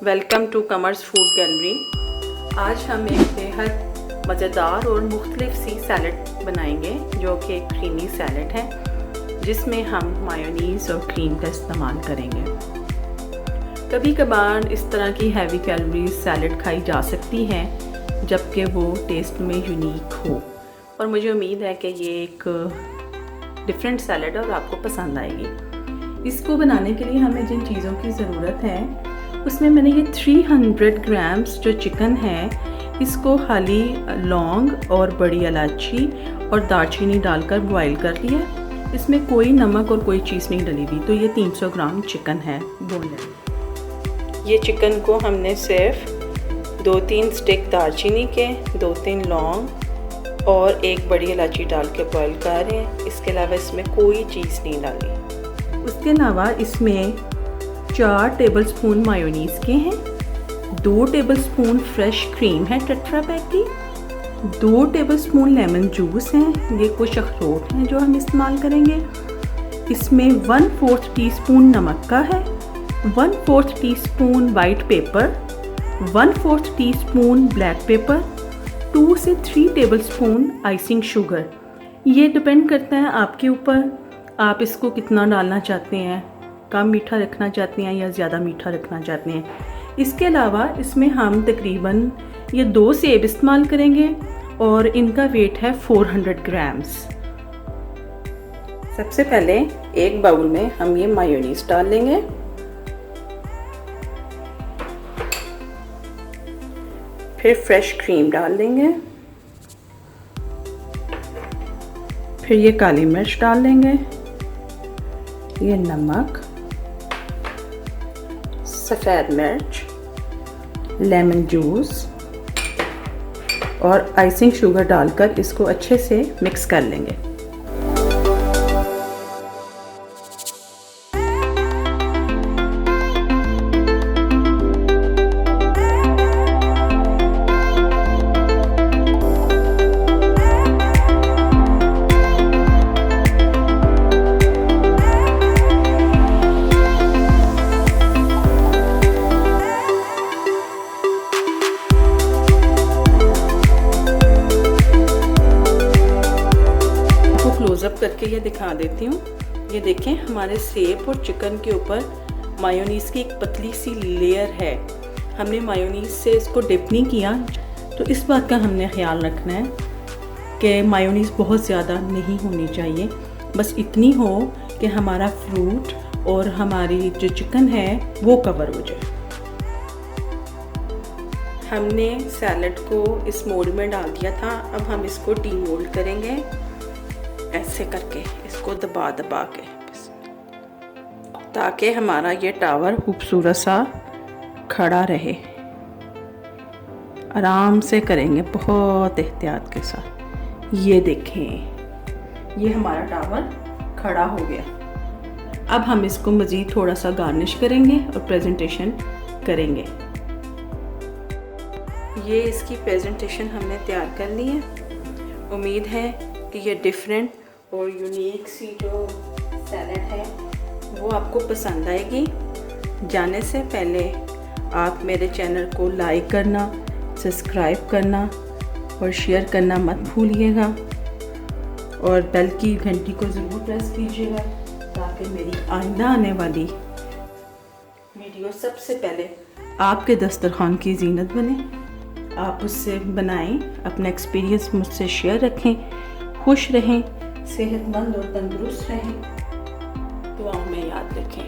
Welcome to commerce food gallery. आज हम एक बेहद मज़ेदार और मुख्तलिफ सी सैलड बनाएंगे जो कि एक क्रीमी सैलड है जिसमें हम मायोनीज़ और क्रीम का इस्तेमाल करेंगे। कभी कभार इस तरह की हैवी कैलोरीज सैलड खाई जा सकती है जबकि वो टेस्ट में यूनिक हो, और मुझे उम्मीद है कि ये एक डिफरेंट सैलड है और आपको पसंद आएगी। इसको बनाने के लिए हमें जिन चीज़ों की ज़रूरत है उसमें मैंने ये 300 ग्राम्स जो चिकन है इसको खाली लौंग और बड़ी इलायची और दालचीनी डालकर बॉईल कर लिया। इसमें कोई नमक और कोई चीज़ नहीं डली हुई, तो ये 300 ग्राम चिकन है बोनलेस। ये चिकन को हमने सिर्फ 2-3 स्टिक दालचीनी के, 2-3 लौंग और एक बड़ी इलायची डाल के बॉईल कर रहे हैं। इसके अलावा इसमें कोई चीज़ नहीं डाली। उसके अलावा इसमें 4 टेबलस्पून मायोनीज़ के हैं, 2 टेबलस्पून फ्रेश क्रीम है टेट्रा पैक की, 2 टेबलस्पून लेमन जूस हैं, ये कुछ अखरोट हैं जो हम इस्तेमाल करेंगे। इसमें 1/4 टीस्पून नमक का है, 1/4 teaspoon white paper, 1/4 teaspoon black pepper, 2 से 3 टेबलस्पून आइसिंग शुगर। ये डिपेंड करता है आपके ऊपर, आप इसको कितना डालना चाहते हैं, कम मीठा रखना चाहते हैं या ज़्यादा मीठा रखना चाहते हैं। इसके अलावा इसमें हम तकरीबन ये 2 सेब इस्तेमाल करेंगे और इनका वेट है 400 ग्राम्स। सबसे पहले एक बाउल में हम ये मायोनीज़ डाल लेंगे, फिर फ्रेश क्रीम डाल देंगे, फिर ये काली मिर्च डाल देंगे, ये नमक, सफ़ेद मिर्च, लेमन जूस और आइसिंग शुगर डालकर इसको अच्छे से मिक्स कर लेंगे। क्लोज़अप करके ये दिखा देती हूँ। ये देखें, हमारे सेब और चिकन के ऊपर मायोनीज़ की एक पतली सी लेयर है। हमने मायोनीज़ से इसको डिप नहीं किया, तो इस बात का हमने ख्याल रखना है कि मायोनीज़ बहुत ज़्यादा नहीं होनी चाहिए, बस इतनी हो कि हमारा फ्रूट और हमारी जो चिकन है वो कवर हो जाए। हमने सैलड को इस मोल्ड में डाल दिया था, अब हम इसको डीमोल्ड करेंगे ऐसे करके, इसको दबा दबा के, ताकि हमारा ये टावर खूबसूरत सा खड़ा रहे। आराम से करेंगे, बहुत एहतियात के साथ। ये देखें, ये हमारा टावर खड़ा हो गया। अब हम इसको मज़ीद थोड़ा सा गार्निश करेंगे और प्रेजेंटेशन करेंगे। ये इसकी प्रेजेंटेशन हमने तैयार कर ली है। उम्मीद है कि ये डिफरेंट और यूनिक सी जो सैलड है वो आपको पसंद आएगी। जाने से पहले आप मेरे चैनल को लाइक करना, सब्सक्राइब करना और शेयर करना मत भूलिएगा, और बेल की घंटी को ज़रूर प्रेस कीजिएगा ताकि मेरी आइंदा आने वाली वीडियो सबसे पहले आपके दस्तरखान की जीनत बने। आप उससे बनाएं, अपना एक्सपीरियंस मुझसे शेयर रखें, खुश रहें, सेहतमंद और तंदुरुस्त रहें। दुआओं में याद रखें।